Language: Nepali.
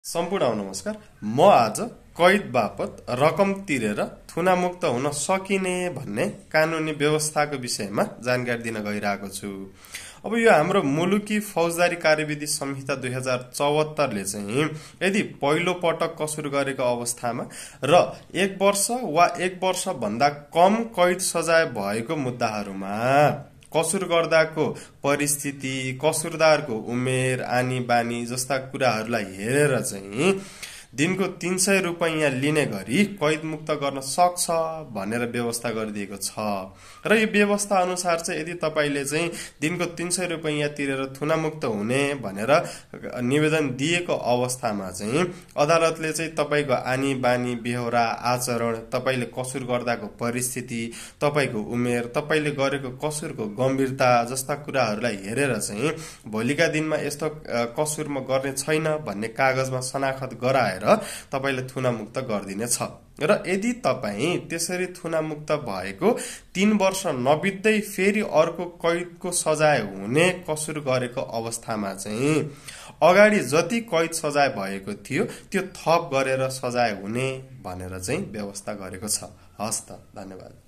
सम्पूर्ण नमस्कार। म आज कैद बापत रकम तिरेर थुनामुक्त हुन सकिने भन्ने कानुनी व्यवस्थाको विषयमा जानकारी दिन गइरहेको छु। अब यो हाम्रो मुलुकी फौजदारी कार्यविधि संहिता 2074 ले चाहिँ यदि पहिलो पटक कसुर गरेको अवस्थामा र 1 वर्ष वा 1 वर्ष भन्दा कम कैद सजाय भएको मुद्दाहरूमा कसुर गर्दाको परिस्थिति, कसुरदारको उमेर, आनी बानी जस्ता कुराहरूलाई हेरेर चाहिँ दिनको 300 रुपैयाँ लिने गरी कैद मुक्त गर्न सक्छ भनेर व्यवस्था गरिदिएको छ। र यो व्यवस्था अनुसार चाहिँ यदि तपाईले चाहिँ दिनको 300 रुपैयाँ तिरेर थुनामुक्त हुने भनेर निवेदन दिएको अवस्थामा चाहिँ अदालतले चाहिँ तपाईको आनी बानी, बेहोरा, आचरण, तपाईले कसुर गर्दाको परिस्थिति, तपाईको उमेर, तपाईले गरेको कसुरको गम्भीरता जस्ता कुराहरूलाई हेरेर चाहिँ भोलिका दिनमा यस्तो कसुर म गर्ने छैन भन्ने कागजमा शनाखत गराएर तपाईले थुनामुक्त गर्दिनेछ। र यदि तपाई त्यसरी थुनामुक्त भएको 3 वर्ष नबित्दै फेरि अर्को कैदको सजाय हुने कसुर गरेको अवस्थामा चाहिँ अगाडि जति कैद सजाय भएको थियो त्यो थप गरेर सजाय हुने भनेर चाहिँ व्यवस्था गरेको छ। हस्त, धन्यवाद।